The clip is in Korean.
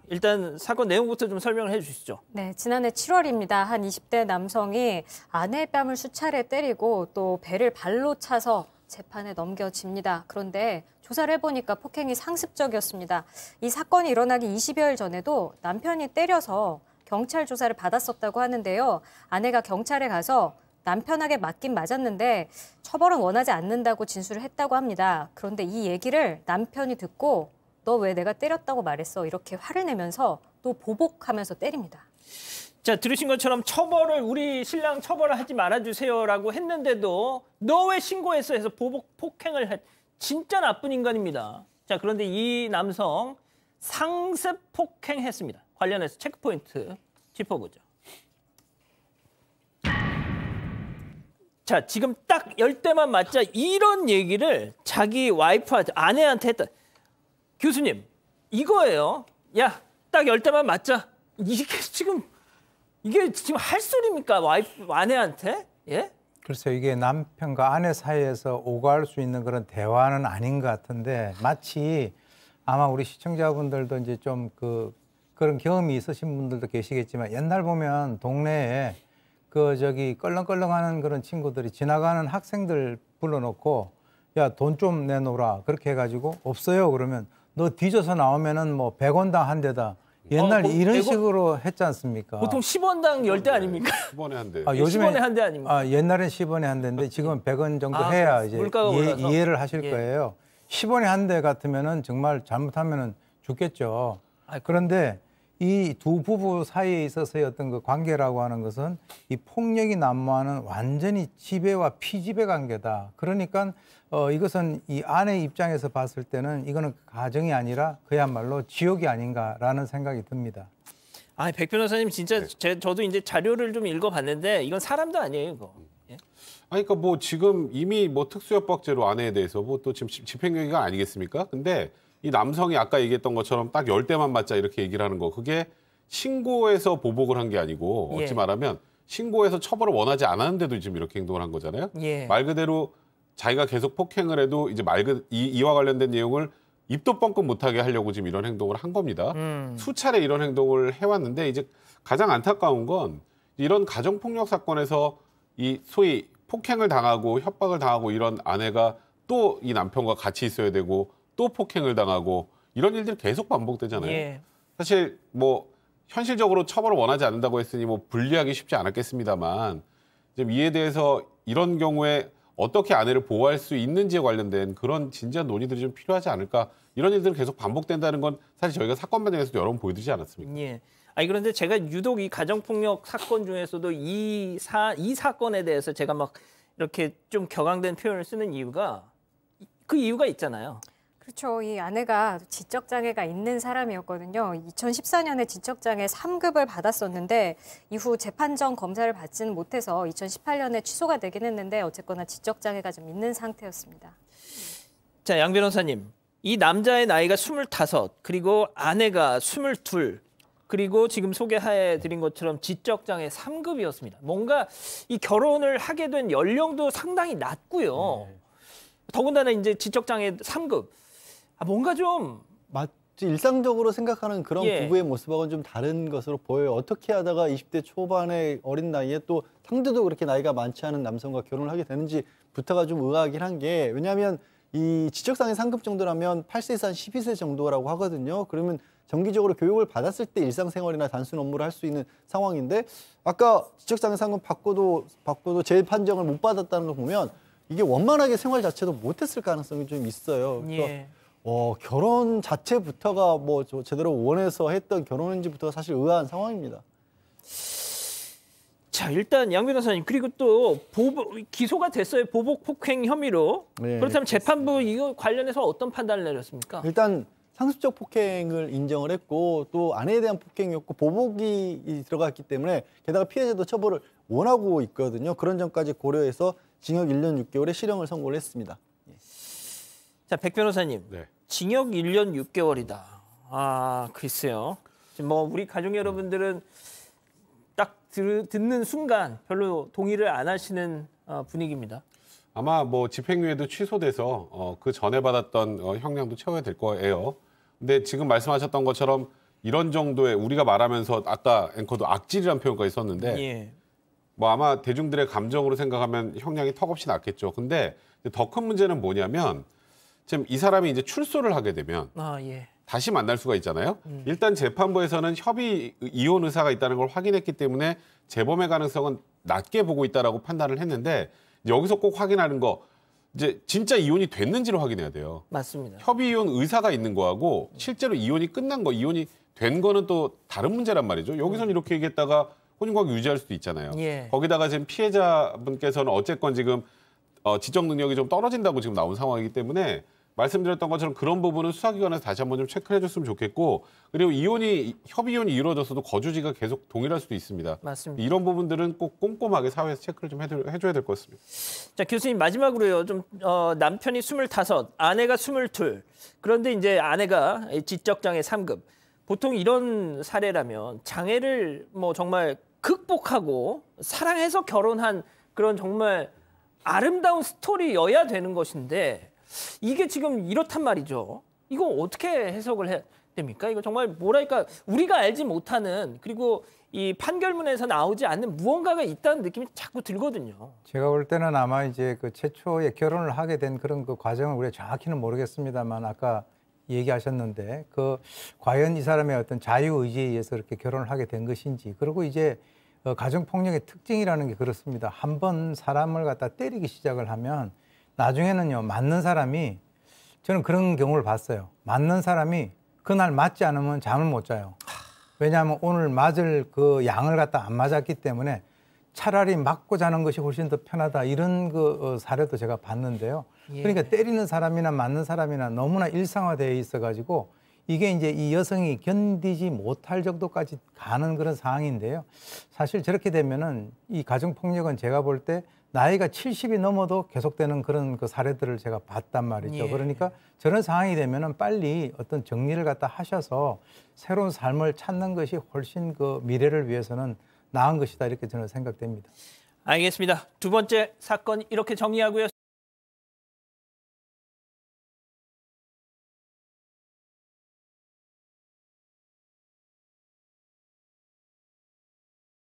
일단 사건 내용부터 좀 설명을 해주시죠. 네, 지난해 7월입니다. 한 20대 남성이 아내의 뺨을 수차례 때리고 또 배를 발로 차서 재판에 넘겨집니다. 그런데 조사를 해보니까 폭행이 상습적이었습니다. 이 사건이 일어나기 20여일 전에도 남편이 때려서 경찰 조사를 받았었다고 하는데요. 아내가 경찰에 가서 남편에게 맞긴 맞았는데 처벌은 원하지 않는다고 진술을 했다고 합니다. 그런데 이 얘기를 남편이 듣고 너 왜 내가 때렸다고 말했어? 이렇게 화를 내면서 또 보복하면서 때립니다. 자, 들으신 것처럼 우리 신랑 처벌을 하지 말아주세요라고 했는데도 너 왜 신고했어? 해서 폭행을 했. 진짜 나쁜 인간입니다. 자, 그런데 이 남성 상습 폭행했습니다. 관련해서 체크포인트 짚어보죠. 자, 지금 딱 10대만 맞자 이런 얘기를 자기 와이프한테, 아내한테 했다. 교수님, 이거예요. 야, 딱 10대만 맞자. 이게 지금 할 소리입니까? 아내한테? 예? 글쎄요, 이게 남편과 아내 사이에서 오갈 수 있는 그런 대화는 아닌 것 같은데 마치 아마 우리 시청자분들도 이제 좀 그런 경험이 있으신 분들도 계시겠지만 옛날 보면 동네에 껄렁껄렁하는 그런 친구들이 지나가는 학생들 불러놓고 야, 돈 좀 내놓으라 그렇게 해가지고 없어요 그러면 너 뒤져서 나오면은 뭐 100원당 한 대다. 옛날 이런 100원? 식으로 했지 않습니까? 보통 10원당 10대 아닙니까? 10원에 한 대. 요즘에 10원에 한 대 아닙니까? 옛날엔 10원에 한 대인데 지금은 100원 정도 해야 이제 이해를 하실 거예요. 10원에 한 대 같으면은 정말 잘못하면은 죽겠죠. 그런데 이 두 부부 사이에 있어서의 어떤 그 관계라고 하는 것은 이 폭력이 난무하는 완전히 지배와 피지배 관계다. 그러니까 이것은 이 아내 입장에서 봤을 때는 이거는 가정이 아니라 그야말로 지옥이 아닌가라는 생각이 듭니다. 백 변호사님 진짜 저도 이제 자료를 좀 읽어봤는데 이건 사람도 아니에요, 이거. 예? 그러니까 뭐 지금 이미 뭐 특수협박죄로 아내에 대해서 뭐 또 지금 집행유예가 아니겠습니까? 근데 이 남성이 아까 얘기했던 것처럼 딱 10대만 맞자 이렇게 얘기를 하는 거 그게 신고해서 보복을 한 게 아니고 어찌 말하면 신고해서 처벌을 원하지 않았는데도 지금 이렇게 행동을 한 거잖아요. 말 그대로 자기가 계속 폭행을 해도 이제 이와 관련된 내용을 입도 뻥끗 못하게 하려고 지금 이런 행동을 한 겁니다. 수차례 이런 행동을 해왔는데 이제 가장 안타까운 건 이런 가정폭력 사건에서 이 소위 폭행을 당하고 협박을 당하고 이런 아내가 또 이 남편과 같이 있어야 되고 또 폭행을 당하고 이런 일들이 계속 반복되잖아요. 사실 뭐 현실적으로 처벌을 원하지 않는다고 했으니 뭐 분리하기 쉽지 않았겠습니다만 좀 이에 대해서 이런 경우에 어떻게 아내를 보호할 수 있는지에 관련된 그런 진지한 논의들이 좀 필요하지 않을까. 이런 일들은 계속 반복된다는 건 사실 저희가 사건 과정에서도 여러 번 보여드리지 않았습니까? 예. 그런데 제가 유독 이 가정폭력 사건 중에서도 이 사건에 대해서 제가 막 이렇게 좀 격앙된 표현을 쓰는 이유가 그 이유가 있잖아요. 그렇죠. 이 아내가 지적장애가 있는 사람이었거든요. 2014년에 지적장애 3급을 받았었는데 이후 재판정 검사를 받지는 못해서 2018년에 취소가 되긴 했는데 어쨌거나 지적장애가 좀 있는 상태였습니다. 자, 양 변호사님. 이 남자의 나이가 25, 그리고 아내가 22, 그리고 지금 소개해드린 것처럼 지적장애 3급이었습니다. 뭔가 이 결혼을 하게 된 연령도 상당히 낮고요. 더군다나 이제 지적장애 3급. 뭔가 좀 맞지 일상적으로 생각하는 그런 부부의 모습하고는 좀 다른 것으로 보여요. 어떻게 하다가 20대 초반의 어린 나이에 또 상대도 그렇게 나이가 많지 않은 남성과 결혼을 하게 되는지부터가 좀 의아하긴 한 게 왜냐하면 이 지적장애 3급 정도라면 8세에서 한 12세 정도라고 하거든요. 그러면 정기적으로 교육을 받았을 때 일상생활이나 단순 업무를 할 수 있는 상황인데 아까 지적장애 3급 받고도 재판정을 못 받았다는 걸 보면 이게 원만하게 생활 자체도 못했을 가능성이 좀 있어요. 그러니까 결혼 자체부터가 뭐 제대로 원해서 했던 결혼인지부터가 사실 의아한 상황입니다. 자, 일단 양 변호사님 그리고 또 기소가 됐어요. 보복 폭행 혐의로. 그렇다면 재판부 이거 관련해서 어떤 판단을 내렸습니까? 일단 상습적 폭행을 인정을 했고 또 아내에 대한 폭행이었고 보복이 들어갔기 때문에 게다가 피해자도 처벌을 원하고 있거든요. 그런 점까지 고려해서 징역 1년 6개월의 실형을 선고를 했습니다. 자, 백 변호사님. 징역 1년 6개월이다. 글쎄요. 지금 뭐 우리 가족 여러분들은 딱 듣는 순간 별로 동의를 안 하시는 분위기입니다. 아마 뭐 집행유예도 취소돼서 그 전에 받았던 형량도 채워야 될 거예요. 근데 지금 말씀하셨던 것처럼 이런 정도의 우리가 말하면서 아까 앵커도 악질이라는 표현까지 썼는데 예. 뭐 아마 대중들의 감정으로 생각하면 형량이 턱없이 낮겠죠. 근데 더 큰 문제는 뭐냐면 지금 이 사람이 이제 출소를 하게 되면 예. 다시 만날 수가 있잖아요. 일단 재판부에서는 협의 이혼 의사가 있다는 걸 확인했기 때문에 재범의 가능성은 낮게 보고 있다라고 판단을 했는데 여기서 꼭 확인하는 거 이제 진짜 이혼이 됐는지를 확인해야 돼요. 맞습니다. 협의 이혼 의사가 있는 거하고 실제로 이혼이 끝난 거, 이혼이 된 거는 또 다른 문제란 말이죠. 여기서는 이렇게 얘기했다가 혼인관계 유지할 수도 있잖아요. 예. 거기다가 지금 피해자분께서는 어쨌건 지금 지적 능력이 좀 떨어진다고 지금 나온 상황이기 때문에 말씀드렸던 것처럼 그런 부분은 수사기관에서 다시 한번 좀 체크를 해줬으면 좋겠고 그리고 협의 이혼이 이루어졌어도 거주지가 계속 동일할 수도 있습니다. 맞습니다. 이런 부분들은 꼭 꼼꼼하게 사회에서 체크를 좀 해줘야 될 것 같습니다. 자, 교수님 마지막으로요. 좀 남편이 25, 아내가 22. 그런데 이제 아내가 지적장애 3급. 보통 이런 사례라면 장애를 뭐 정말 극복하고 사랑해서 결혼한 그런 정말 아름다운 스토리여야 되는 것인데 이게 지금 이렇단 말이죠. 이거 어떻게 해석을 해야 됩니까? 이거 정말 뭐랄까 우리가 알지 못하는 그리고 이 판결문에서 나오지 않는 무언가가 있다는 느낌이 자꾸 들거든요. 제가 볼 때는 아마 이제 그 최초에 결혼을 하게 된 그런 그 과정을 우리가 정확히는 모르겠습니다만 아까 얘기하셨는데 그 과연 이 사람의 어떤 자유의지에 의해서 이렇게 결혼을 하게 된 것인지 그리고 이제 가정폭력의 특징이라는 게 그렇습니다. 한 번 사람을 갖다 때리기 시작을 하면 나중에는요 맞는 사람이 저는 그런 경우를 봤어요. 맞는 사람이 그날 맞지 않으면 잠을 못 자요. 왜냐하면 오늘 맞을 그 양을 갖다 안 맞았기 때문에 차라리 맞고 자는 것이 훨씬 더 편하다 이런 그 사례도 제가 봤는데요. 그러니까 때리는 사람이나 맞는 사람이나 너무나 일상화되어 있어가지고 이게 이제 이 여성이 견디지 못할 정도까지 가는 그런 상황인데요. 사실 저렇게 되면은 이 가정폭력은 제가 볼 때 나이가 70이 넘어도 계속되는 그런 그 사례들을 제가 봤단 말이죠. 그러니까 저런 상황이 되면은 빨리 어떤 정리를 갖다 하셔서 새로운 삶을 찾는 것이 훨씬 그 미래를 위해서는 나은 것이다 이렇게 저는 생각됩니다. 알겠습니다. 두 번째 사건 이렇게 정리하고요.